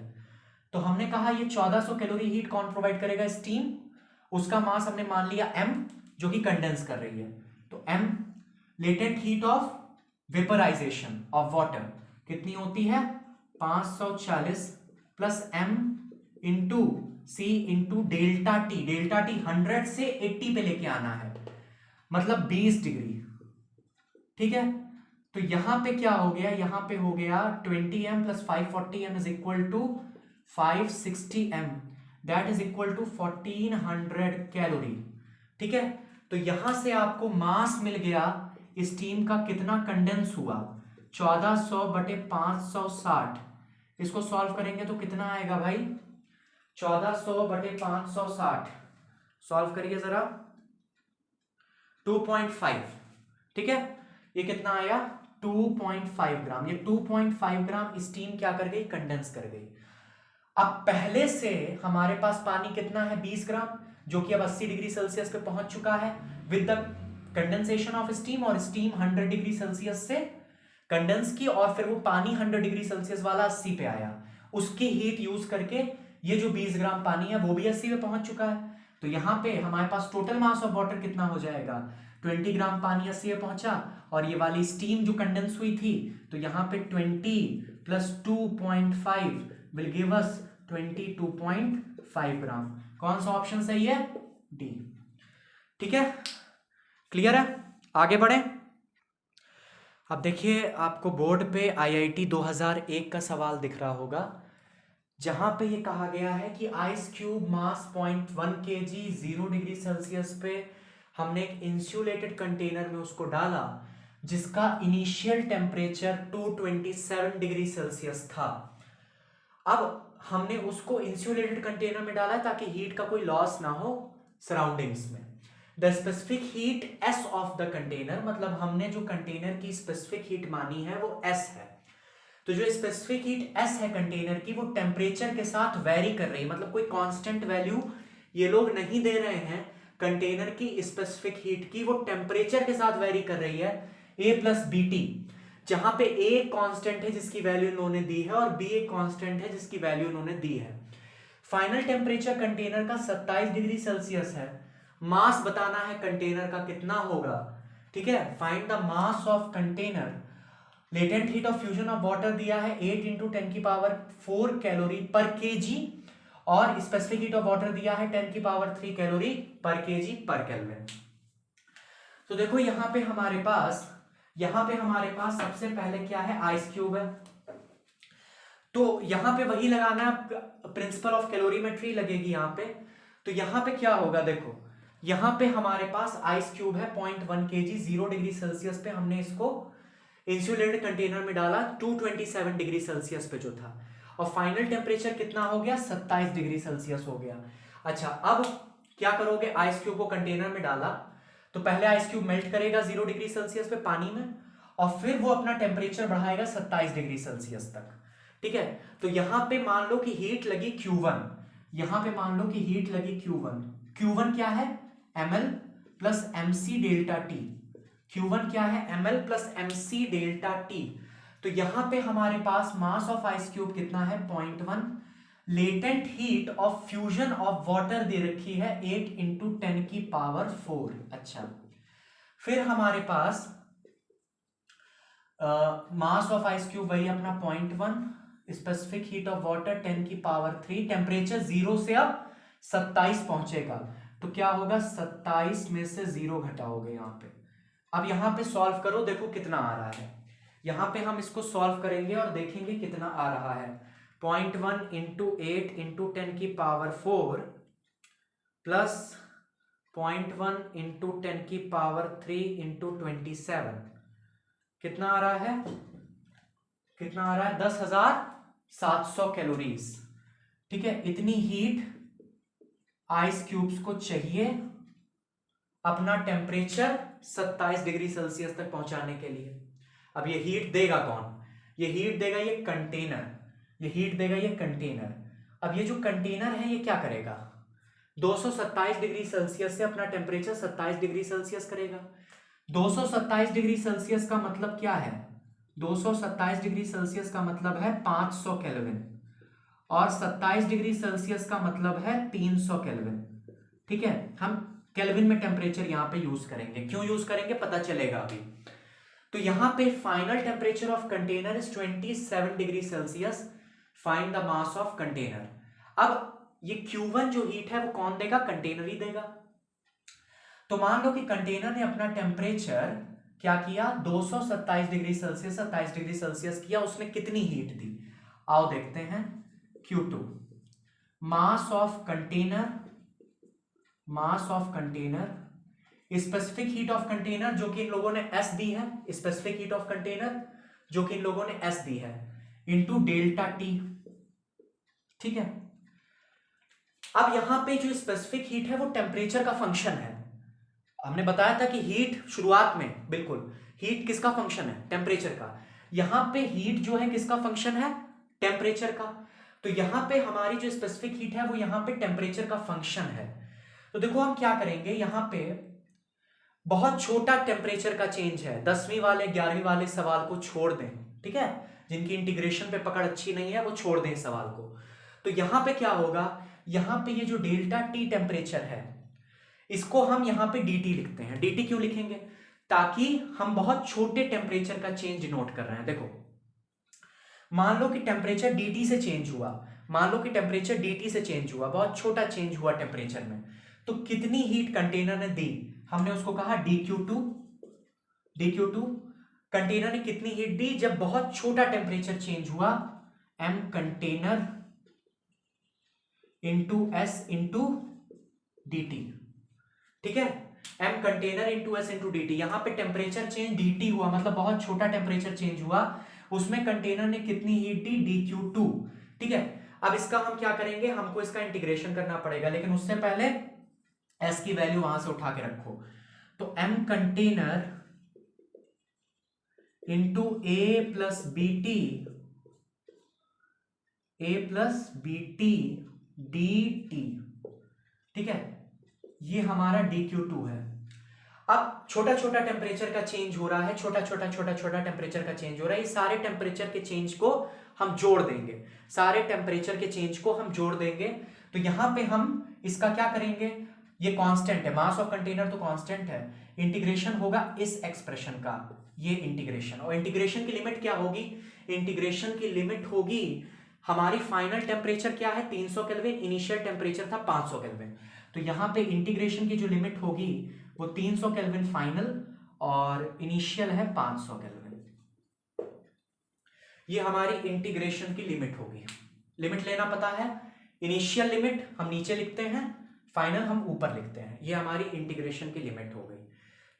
तो हमने कहा ये 1400 कैलोरी हीट कौन प्रोवाइड करेगा स्टीम, उसका मास हमने मान लिया m जो कि कंडेंस कर रही है। तो m latent heat of vaporization of water कितनी होती है 540 plus m into C into delta T. Delta T 100 से 80 पे लेके आना है मतलब 20 डिग्री। ठीक है तो यहां पे क्या हो गया, यहां पे हो गया 20m plus 540m is equal to 560m that is equal to 1400 calorie. ठीक है तो यहां से आपको मास मिल गया स्टीम का कितना कंडेंस हुआ 1400 बटे 560। इसको सॉल्व करेंगे तो कितना आएगा भाई 1400 बटे 560 सॉल्व करिए जरा 2.5। ठीक है ये कितना आया 2.5 ग्राम। ये 2.5 ग्राम स्टीम क्या कर गई कंडेंस कर गई। अब पहले से हमारे पास पानी कितना है 20 ग्राम जो कि अब 80 डिग्री सेल्सियस पे पहुंच चुका है with the condensation of steam. और स्टीम 100 डिग्री सेल्सियस से कंडेंस की और फिर वो पानी 100 डिग्री सेल्सियस वाला 80 पे आया। उसकी हीट यूज करके ये जो 20 ग्राम पानी है वो भी 80 पे पहुंच चुका है। तो यहां पे हमारे पास टोटल मास ऑफ वाटर कितना हो जाएगा 20 ग्राम पानी 80 पे पहुंचा और ये वाली स्टीम जो कंडेंस हुई थी तो यहां पे 20 प्लस 2.5 विल गिव अस 22.5 ग्राम। कौन सा ऑप्शन सही है डी। ठीक है क्लियर है आगे बढ़े। अब देखिए आपको बोर्ड पे आईआईटी 2001 का सवाल दिख रहा होगा जहां पे ये कहा गया है कि आइस क्यूब मास 0.1 kg 0 डिग्री सेल्सियस पे हमने एक इंसुलेटेड कंटेनर में उसको डाला जिसका इनिशियल टेम्परेचर 227 डिग्री सेल्सियस था। अब हमने उसको इंसुलेटेड कंटेनर में डाला ताकि हीट का कोई लॉस ना हो सराउंडिंग्स में। The specific heat S of the container मतलब हमने जो कंटेनर की स्पेसिफिक हीट मानी है वो S है। तो जो स्पेसिफिक हीट S है कंटेनर की वो टेम्परेचर के साथ वेरी कर रही है मतलब कोई कांस्टेंट वैल्यू ये लोग नहीं दे रहे हैं। कंटेनर की स्पेसिफिक हीट की वो टेम्परेचर के साथ वेरी कर रही है A प्लस BT जहां पे A कांस्टेंट है जिसकी वैल्यू इन्होंने दी है और B एक कांस्टेंट है जिसकी वैल्यू इन्होंने दी है। फाइनल टेम्परेचर कंटेनर का 27 डिग्री सेल्सियस है। मास बताना है कंटेनर का कितना होगा। ठीक है find the mass of container. Latent heat of fusion of water दिया है 8 इंटू 10 की पावर 4 कैलोरी पर केजी और स्पेसिफिक हीट ऑफ वाटर दिया है 10 की पावर 3 कैलोरी पर केजी पर केल्विन। तो देखो यहां पे हमारे पास सबसे पहले क्या है आइस क्यूब है। तो यहां पे वही लगाना है प्रिंसिपल ऑफ कैलोरीमेट्री लगेगी यहां पे। तो यहां पे क्या होगा देखो यहां पे हमारे पास आइस क्यूब है 0.1 kg 0 डिग्री सेल्सियस पे हमने इसको इंसुलेटेड कंटेनर में डाला 227 डिग्री सेल्सियस पे जो था और फाइनल टेम्परेचर कितना हो गया 27 डिग्री सेल्सियस हो गया। अच्छा अब क्या करोगे आइस क्यूब को कंटेनर में डाला तो पहले आइस क्यूब मेल्ट करेगा 0 डिग्री सेल्सियस पे पानी में और फिर वो अपना टेम्परेचर बढ़ाएगा 27 डिग्री सेल्सियस तक। ठीक है तो यहां पे मान लो कि हीट लगी Q1। यहां पे मान लो कि हीट लगी Q1 क्या है ml plus mc delta t। Q1 क्या है ml plus mc delta t। तो यहां पे हमारे पास मास ऑफ आइस क्यूब कितना है 0.1 latent heat of fusion of water दे रखी है 8 इंटू 10 की पावर 4। अच्छा, फिर हमारे पास मास ऑफ आइस क्यूब वही अपना 0.1, स्पेसिफिक हीट ऑफ वाटर 10 की पावर 3, टेम्परेचर 0 से अब 27 पहुंचेगा, तो क्या होगा 27 में से 0 घटाओगे यहां पे। अब यहां पे सॉल्व करो, देखो कितना आ रहा है। यहां पे हम इसको सॉल्व करेंगे और देखेंगे कितना आ रहा है। 0.1 इंटू 8 इंटू 10 की पावर 4 प्लस 0.1 इंटू 10 की पावर 3 इंटू 27, कितना आ रहा है? कितना आ रहा है? 10,700 कैलोरीज। ठीक है, इतनी हीट आइस क्यूब्स को चाहिए अपना टेम्परेचर 27 डिग्री सेल्सियस तक पहुंचाने के लिए। अब ये हीट देगा कौन? ये हीट देगा ये कंटेनर, ये हीट देगा ये कंटेनर। अब ये जो कंटेनर है ये क्या करेगा? 227 डिग्री सेल्सियस से अपना टेम्परेचर 27 डिग्री सेल्सियस करेगा। 227 डिग्री सेल्सियस का मतलब क्या है? 227 डिग्री सेल्सियस का मतलब है 500 केल्विन, और 27 डिग्री सेल्सियस का मतलब है 300 केल्विन। ठीक है, हम केल्विन में टेम्परेचर यहां पे यूज करेंगे। क्यों यूज करेंगे पता चलेगा अभी। तो यहां पे final temperature of container is 27 degree Celsius. Find the mass of container. अब ये Q1 जो हीट है वो कौन देगा? कंटेनर ही देगा। तो मान लो कि कंटेनर ने अपना टेम्परेचर क्या किया? 227 डिग्री सेल्सियस 27 डिग्री सेल्सियस किया। उसने कितनी हीट दी? आओ देखते हैं। Q2 mass of container, mass of container, specific heat of container जो कि इन लोगों ने S दी है, स्पेसिफिक हीट ऑफ कंटेनर जो कि इन लोगों ने S दी है, इंटू डेल्टा T। ठीक है, अब यहां पे जो स्पेसिफिक हीट है वो टेम्परेचर का फंक्शन है। हमने बताया था कि हीट शुरुआत में, बिल्कुल, हीट किसका फंक्शन है? टेम्परेचर का। यहां पे हीट जो है किसका फंक्शन है? टेम्परेचर का। तो यहां पे हमारी जो स्पेसिफिक हीट है वो यहां पे टेम्परेचर का फंक्शन है। तो देखो हम क्या करेंगे, यहां पे बहुत छोटा टेम्परेचर का चेंज है। 10वीं वाले 11वीं वाले सवाल को छोड़ दें, ठीक है, जिनकी इंटीग्रेशन पे पकड़ अच्छी नहीं है वो छोड़ दें इस सवाल को। तो यहां पे क्या होगा, यहां पे ये जो डेल्टा टी टेम्परेचर है इसको हम यहां पे dt लिखते हैं। dt क्यों लिखेंगे? ताकि हम बहुत छोटे टेम्परेचर का चेंज नोट कर रहे हैं। देखो मान लो कि टेम्परेचर dt से चेंज हुआ, मान लो कि टेम्परेचर dt से चेंज हुआ, बहुत छोटा चेंज हुआ टेम्परेचर में, तो कितनी हीट कंटेनर ने दी? हमने उसको कहा dQ2। dQ2 कंटेनर ने कितनी हीट दी जब बहुत छोटा टेम्परेचर चेंज हुआ? m container into s into dt। ठीक है, m container into s into dt। यहां पे टेम्परेचर चेंज dt हुआ, मतलब बहुत छोटा टेम्परेचर चेंज हुआ, उसमें कंटेनर ने कितनी हीट दी? dQ2। ठीक है, अब इसका हम क्या करेंगे, हमको इसका इंटीग्रेशन करना पड़ेगा, लेकिन उससे पहले s की वैल्यू वहां से उठा के रखो। तो m container into a plus BT, a plus BT dt। ठीक है, ये हमारा dQ2 है। अब छोटा छोटा टेम्परेचर का चेंज हो रहा है, छोटा छोटा टेम्परेचर का चेंज हो रहा है। ये सारे टेम्परेचर के चेंज को हम जोड़ देंगे, सारे टेम्परेचर के चेंज को हम जोड़ देंगे। तो यहां पे हम इसका क्या करेंगे, ये कांस्टेंट है, मास ऑफ कंटेनर तो कांस्टेंट है, इंटीग्रेशन होगा इस एक्सप्रेशन का, ये इंटीग्रेशन। और इंटीग्रेशन की लिमिट क्या होगी? इंटीग्रेशन की लिमिट होगी, हमारी फाइनल टेम्परेचर क्या है? 300 केल्विन, इनिशियल टेम्परेचर था 500 केल्विन। तो यहां पे इंटीग्रेशन की जो लिमिट होगी वो 300 केल्विन फाइनल और इनिशियल है 500 केल्विन। ये हमारी इंटीग्रेशन की लिमिट होगी। लिमिट लेना पता है, इनिशियल लिमिट हम नीचे लिखते हैं, फाइनल हम ऊपर लिखते हैं। ये हमारी इंटीग्रेशन की लिमिट हो गई।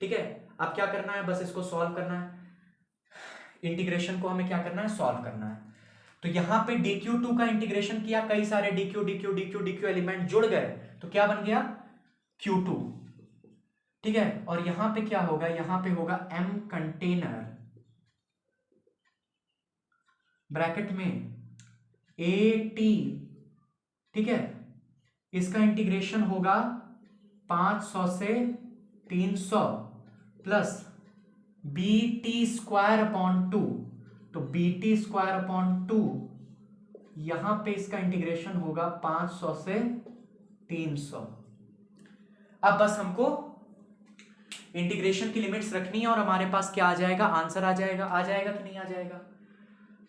ठीक है, अब क्या करना है, बस इसको सॉल्व करना है। इंटीग्रेशन को हमें क्या करना है? सॉल्व करना है। तो यहां पे dQ2 का इंटीग्रेशन किया, कई सारे dQ एलिमेंट जुड़ गए, तो क्या बन गया? Q2। ठीक है, और यहां पे क्या होगा? यहां पे होगा m कंटेनर ब्रैकेट में AT। ठीक है, इसका इंटीग्रेशन होगा 500 से 300 प्लस BT स्क्वायर अपॉन 2। तो BT स्क्वायर अपॉन 2 यहां पे इसका इंटीग्रेशन होगा 500 से 300। अब बस हमको इंटीग्रेशन की लिमिट्स रखनी है और हमारे पास क्या आ जाएगा, आंसर आ जाएगा। आ जाएगा कि नहीं आ जाएगा?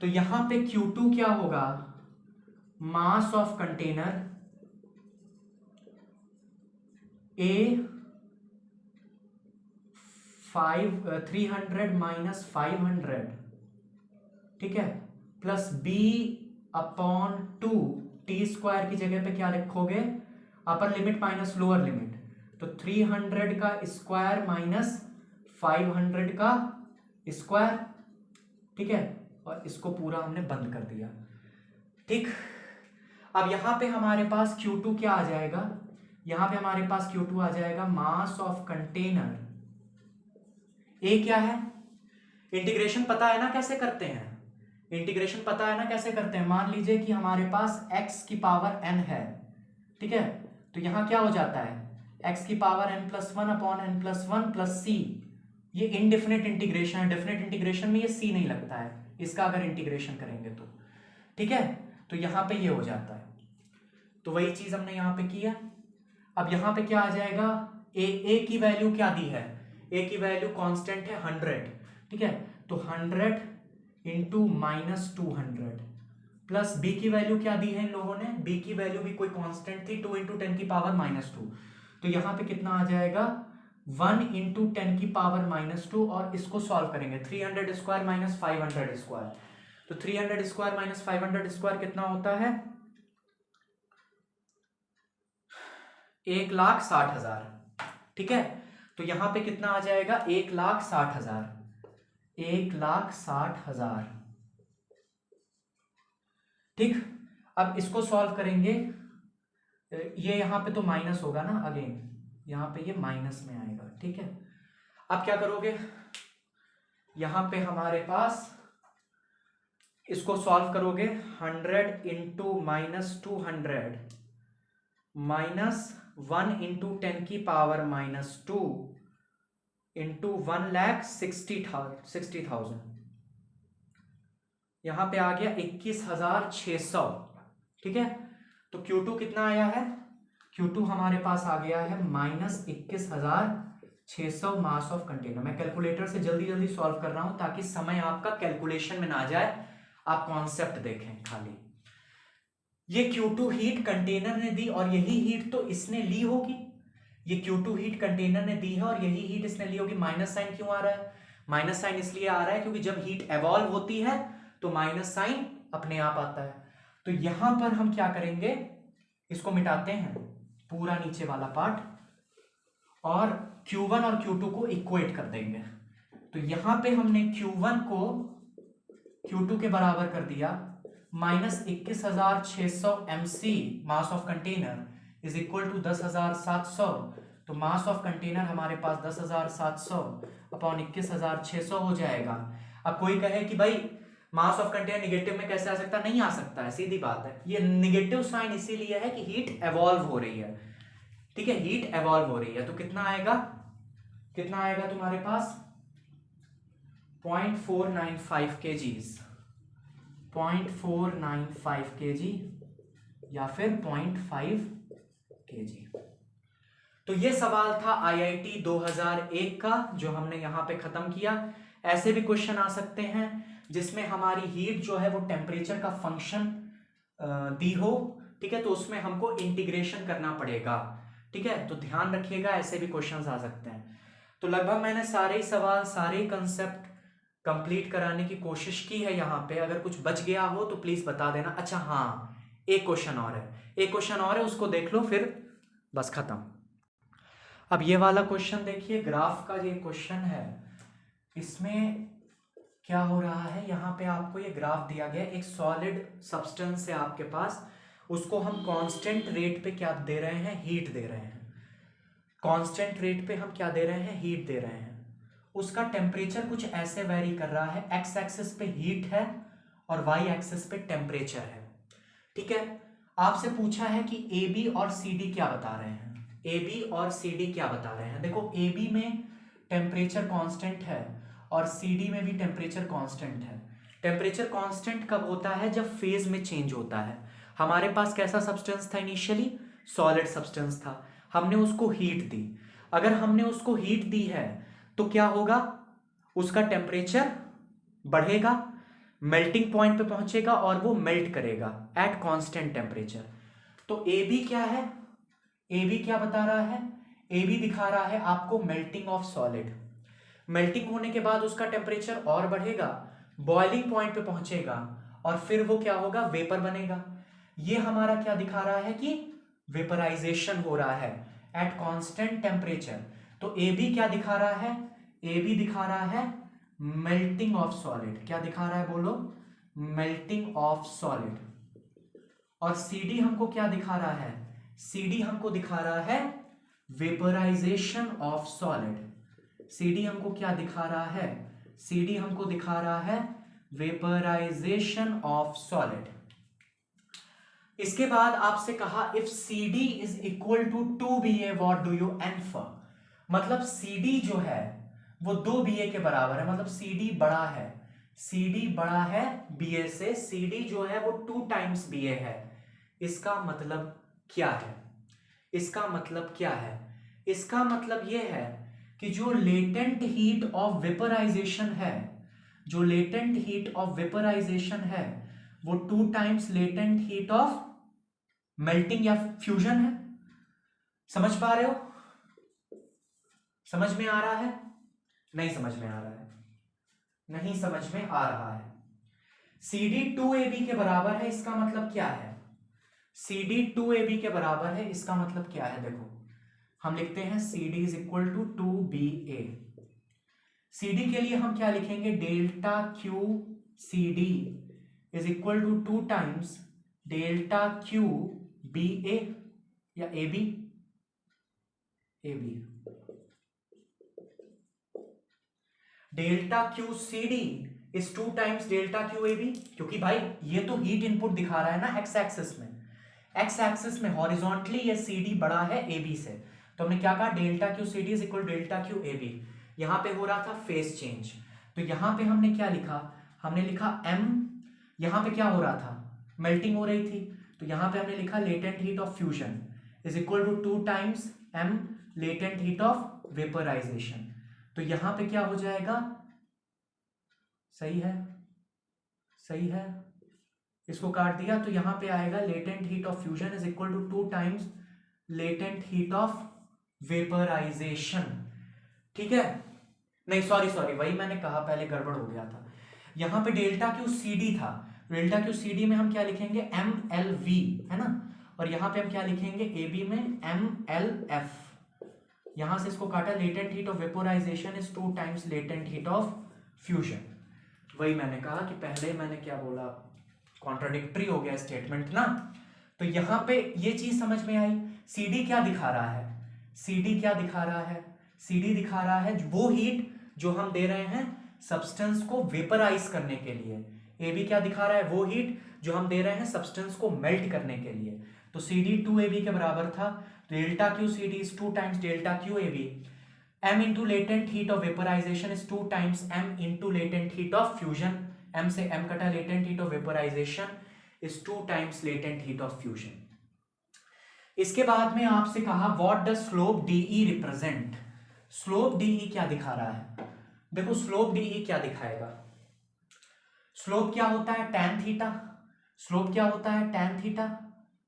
तो यहां पे Q2 क्या होगा, मास ऑफ कंटेनर A 300 माइनस 500, ठीक है, plus B upon 2, T square की जगह पे क्या रखोगे, upper limit minus lower limit, तो 300 का स्क्वायर माइनस 500 का स्क्वायर, ठीक है, और इसको पूरा हमने बंद कर दिया। ठीक, अब यहां पे हमारे पास Q2 क्या आ जाएगा, यहां पे हमारे पास Q2 आ जाएगा मास ऑफ कंटेनर A क्या है, इंटीग्रेशन पता है ना कैसे करते हैं, इंटीग्रेशन पता है ना कैसे करते हैं। मान लीजिए कि हमारे पास x की पावर n है, ठीक है, तो यहां क्या हो जाता है, x की power n+1 upon n+1 plus c, ये इनडेफिनेट इंटीग्रेशन है, डेफिनेट इंटीग्रेशन में ये c नहीं लगता है इसका अगर इंटीग्रेशन करेंगे तो, ठीक है, तो यहां पे ये हो जाता है। तो वही चीज हमने यहां पे किया। अब यहां पे क्या आ जाएगा, a की वैल्यू क्या दी है, a की वैल्यू कांस्टेंट है 100, ठीक है, तो 100 इंटू माइनस 200 प्लस b की वैल्यू क्या दी है इन लोगों ने, b की वैल्यू भी कोई कांस्टेंट थी 2 इंटू 10 की पावर -2, तो यहां पे कितना आ जाएगा 1 इंटू 10 की पावर -2, और इसको सॉल्व करेंगे 300 स्क्वायर माइनस 500 स्क्वायर, तो 300 स्क्वायर माइनस 500 स्क्वायर कितना होता है 1,60,000, ठीक है, तो यहां पे कितना आ जाएगा 1,60,000, 1,60,000, ठीक। अब इसको सॉल्व करेंगे, ये यहां पे तो माइनस होगा ना, अगेन यहां पे ये माइनस में आएगा, ठीक है। अब क्या करोगे, यहां पे हमारे पास इसको सॉल्व करोगे 100 इंटू -200 माइनस 1 इंटू 10 की पावर -2 इंटू 1,60,000, यहां पे आ गया 21,600, ठीक है, तो Q2 कितना आया है, Q2 हमारे पास आ गया है -21,600 मास ऑफ कंटेनर। मैं कैलकुलेटर से जल्दी जल्दी सॉल्व कर रहा हूं ताकि समय आपका कैलकुलेशन में ना जाए, आप कॉन्सेप्ट देखें खाली। ये Q2 हीट कंटेनर ने दी और यही हीट तो इसने ली होगी, ये Q2 हीट कंटेनर ने दी है और यही हीट इसने ली होगी। माइनस साइन क्यों आ रहा है, माइनस साइन इसलिए आ रहा है क्योंकि जब हीट एवॉल्व होती है तो माइनस साइन अपने आप आता है। तो यहां पर हम क्या करेंगे, इसको मिटाते हैं पूरा नीचे वाला पार्ट और Q1 और Q2 को इक्वेट कर देंगे। तो यहां पे हमने Q1 को Q2 के बराबर कर दिया, -21,600 mc mass of container is equal to 10,700, तो मास ऑफ कंटेनर हमारे पास 10,700 अपॉन 21,600 हो जाएगा। अब कोई कहे कि भाई मास ऑफ कंटेनर निगेटिव में कैसे आ सकता, नहीं आ सकता है, सीधी बात है, ये निगेटिव साइन इसीलिए है कि हीट एवॉल्व हो रही है, ठीक है, हीट एवॉल्व हो रही है। तो कितना आएगा, कितना आएगा तुम्हारे पास 0.495 kgs, 0.495 kg या फिर 0.5 kg। तो ये सवाल था IIT 2001 का जो हमने यहां पे खत्म किया। ऐसे भी क्वेश्चन आ सकते हैं जिसमें हमारी हीट जो है वो टेम्परेचर का फंक्शन दी हो, ठीक है, तो उसमें हमको इंटीग्रेशन करना पड़ेगा, ठीक है, तो ध्यान रखिएगा ऐसे भी क्वेश्चंस आ सकते हैं। तो लगभग मैंने सारे ही सवाल, सारे ही कंसेप्ट कंप्लीट कराने की कोशिश की है। यहाँ पे अगर कुछ बच गया हो तो प्लीज बता देना। अच्छा हाँ, एक क्वेश्चन और है, एक क्वेश्चन और है, उसको देख लो फिर बस खत्म। अब ये वाला क्वेश्चन देखिए, ग्राफ का ये क्वेश्चन है, इसमें क्या हो रहा है, यहाँ पे आपको ये ग्राफ दिया गया, एक सॉलिड सब्सटेंस है आपके पास, उसको हम कांस्टेंट रेट पे क्या दे रहे हैं, हीट दे रहे हैं, कांस्टेंट रेट पे हम क्या दे रहे हैं, हीट दे रहे हैं। उसका टेम्परेचर कुछ ऐसे वेरी कर रहा है, एक्स एक्सिस पे हीट है और वाई एक्सिस पे टेम्परेचर है, ठीक है। आपसे पूछा है कि ए बी और सी डी क्या बता रहे हैं, ए बी और सी डी क्या बता रहे हैं। देखो ए बी में टेम्परेचर कांस्टेंट है और सी डी में भी टेम्परेचर कांस्टेंट है, टेम्परेचर कांस्टेंट कब होता है? जब फेज में चेंज होता है। हमारे पास कैसा सब्सटेंस था इनिशियली? सॉलिड सब्सटेंस था, हमने उसको हीट दी। अगर हमने उसको हीट दी है तो क्या होगा? उसका टेम्परेचर बढ़ेगा, मेल्टिंग पॉइंट पे पहुंचेगा और वो मेल्ट करेगा एट कांस्टेंट टेम्परेचर। तो ए बी क्या है? ए बी क्या बता रहा है? ए बी दिखा रहा है आपको मेल्टिंग ऑफ सॉलिड। मेल्टिंग होने के बाद उसका टेम्परेचर और बढ़ेगा, बॉइलिंग पॉइंट पे पहुंचेगा और फिर वो क्या होगा? वेपर बनेगा। ये हमारा क्या दिखा रहा है कि वेपराइजेशन हो रहा है एट कांस्टेंट टेम्परेचर। तो ए बी क्या दिखा रहा है? ए बी दिखा रहा है मेल्टिंग ऑफ सॉलिड। क्या दिखा रहा है बोलो? Melting of solid. और सी डी हमको क्या दिखा रहा है? सी डी हमको दिखा रहा है vaporisation of solid. C D हमको क्या दिखा रहा है? सी डी हमको दिखा रहा है वेपराइजेशन ऑफ सॉलिड। इसके बाद आपसे कहा if C D is equal to 2BA what do you infer? मतलब सी डी जो है वो 2BA के बराबर है, मतलब सी डी बड़ा है। सी डी बड़ा है BA से, सी डी जो है वो 2 टाइम्स BA है। इसका मतलब क्या है? इसका मतलब क्या है? इसका मतलब यह है कि जो लेटेंट हीट ऑफ वेपराइजेशन है, जो लेटेंट हीट ऑफ वेपराइजेशन है वो 2 times latent heat of melting या फ्यूजन है। समझ पा रहे हो? समझ में आ रहा है? नहीं समझ में आ रहा है? नहीं समझ में आ रहा है। CD 2AB के बराबर है, इसका मतलब क्या है? CD 2AB के बराबर है, इसका मतलब क्या है? देखो हम लिखते हैं CD is equal to 2BA। CD के लिए हम क्या लिखेंगे? Delta Q CD is equal to 2 times delta Q BA या AB। AB delta Q CD is 2 times delta Q AB, क्योंकि भाई ये तो हीट इनपुट दिखा रहा है ना एक्स एक्सिस में। एक्स एक्सिस में हॉरिजॉन्टली ये CD बड़ा है AB से, तो हमने क्या कहा? Delta Q CD is equal delta Q AB। यहां पे हो रहा था फेज चेंज, तो यहां पे हमने क्या लिखा? हमने लिखा M। यहां पे क्या हो रहा था? मेल्टिंग हो रही थी, तो यहां पे हमने लिखा latent heat of fusion is equal to 2 times M latent heat of vaporisation. तो यहां पे क्या हो जाएगा? सही है, सही है, इसको काट दिया तो यहां पे आएगा latent heat of fusion is equal to 2 times latent heat of vaporization. ठीक है? नहीं सॉरी वही मैंने कहा, पहले गड़बड़ हो गया था। यहां पे डेल्टा क्यू CD था, डेल्टा क्यू CD में हम क्या लिखेंगे? MLV, है ना? और यहां पे हम क्या लिखेंगे? AB में MLF। यहां से इसको काटा, latent heat of vaporisation is 2 times latent heat of fusion. वही मैंने कहा कि पहले मैंने क्या बोला, कॉन्ट्राडिक्टरी हो गया स्टेटमेंट ना। तो यहां पे ये चीज समझ में आई। CD क्या दिखा रहा है? CD क्या दिखा रहा है? CD दिखा रहा है वो हीट जो हम दे रहे हैं सब्सटेंस को वेपराइज करने के लिए। AB क्या दिखा रहा है? वो हीट जो हम दे रहे हैं सब्सटेंस को मेल्ट करने के लिए। तो CD 2AB के बराबर था, delta Q CD is 2 times delta Q AB। M into latent heat of vaporization is 2 times M into latent heat of fusion। M से M कटा, latent heat of vaporization is 2 times latent heat of fusion। इसके बाद में आपसे कहा what does slope DE represent? Slope DE क्या दिखा रहा है? देखो स्लोप DE क्या दिखाएगा? स्लोप क्या होता है? tan theta. स्लोप क्या होता है? tan theta.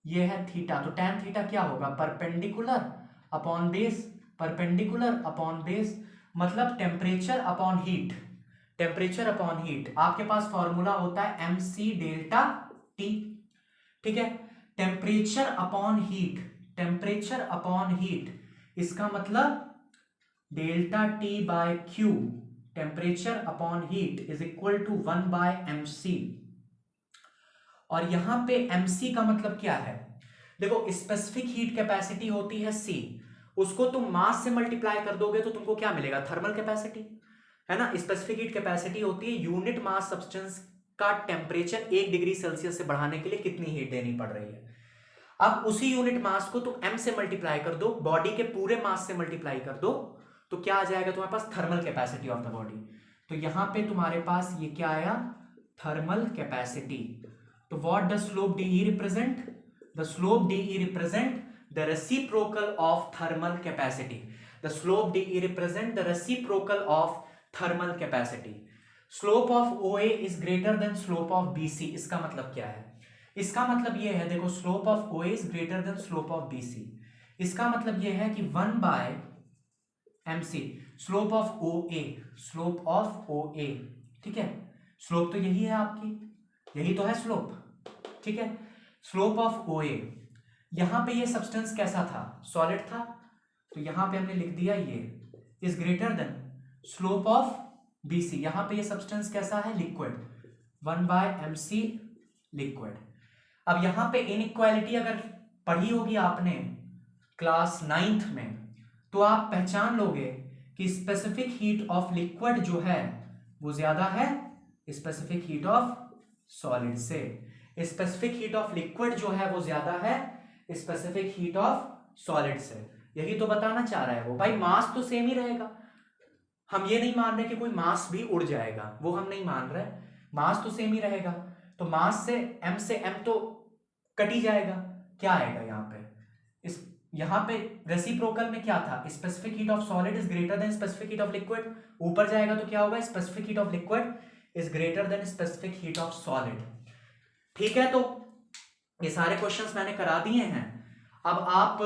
ये है थीटा, तो tan थीटा क्या होगा? Perpendicular upon base, perpendicular upon base मतलब temperature upon heat, temperature upon heat. आपके पास फॉर्मूला होता है MC डेल्टा T। ठीक है? Temperature upon heat, temperature upon heat, इसका मतलब delta T by Q, temperature upon heat is equal to 1 by MC। और यहां पे MC का मतलब क्या है? देखो स्पेसिफिक हीट कैपेसिटी होती है C, उसको तुम मास से मल्टीप्लाई कर दोगे तो तुमको क्या मिलेगा? थर्मल कैपेसिटी, है ना? स्पेसिफिक हीट कैपेसिटी होती है यूनिट मास सब्सटेंस का टेम्परेचर 1 डिग्री सेल्सियस से बढ़ाने के लिए कितनी हीट देनी पड़ रही है। अब उसी यूनिट मास को तुम M से मल्टीप्लाई कर दो, बॉडी के पूरे मास से मल्टीप्लाई कर दो, तो क्या आ जाएगा तुम्हारे पास? Thermal capacity of the body. तो यहां पे तुम्हारे पास ये क्या आया? Thermal capacity. तो what does slope DE represent? The slope DE represent the reciprocal of thermal capacity. The slope DE represent the reciprocal of thermal capacity. Slope of OA is greater than slope of BC. इसका मतलब क्या है? इसका मतलब ये है, देखो, slope of OA is greater than slope of BC. इसका मतलब ये है कि 1 by MC slope of OA, slope of OA, ठीक है, slope तो यही है आपकी, यही तो है slope, ठीक है, slope of OA। यहां पे ये सब्सटेंस कैसा था? सॉलिड था, तो यहां पे हमने लिख दिया ये is greater than slope of BC। यहां पे ये सब्सटेंस कैसा है? Liquid, 1 by MC liquid. अब यहां पे इनइक्वालिटी अगर पढ़ी होगी आपने क्लास 9th में, तो आप पहचान लोगे कि स्पेसिफिक हीट ऑफ लिक्विड जो है वो ज्यादा है स्पेसिफिक हीट ऑफ सॉलिड से। स्पेसिफिक हीट ऑफ लिक्विड जो है वो ज्यादा है स्पेसिफिक हीट ऑफ सॉलिड से। यही तो बताना चाह रहा है वो। भाई मास तो सेम ही रहेगा, हम ये नहीं मान रहे कि कोई मास भी उड़ जाएगा, वो हम नहीं मान रहे, मास तो सेम ही रहेगा। तो मास से m तो कट ही जाएगा, क्या आएगा यहाँ पे? यहाँ पे रेसिप्रोकल में क्या था? Specific heat of solid is greater than specific heat of liquid. ऊपर जाएगा तो क्या होगा? Specific heat of liquid is greater than specific heat of solid. ठीक है, तो ये सारे क्वेश्चंस मैंने करा दिए हैं। अब आप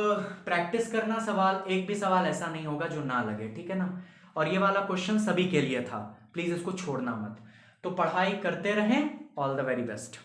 प्रैक्टिस करना, सवाल एक भी सवाल ऐसा नहीं होगा जो ना लगे, ठीक है ना। और ये वाला क्वेश्चन सभी के लिए था, प्लीज इसको छोड़ना मत। तो पढ़ाई करते रहें, ऑल द वेरी बेस्ट।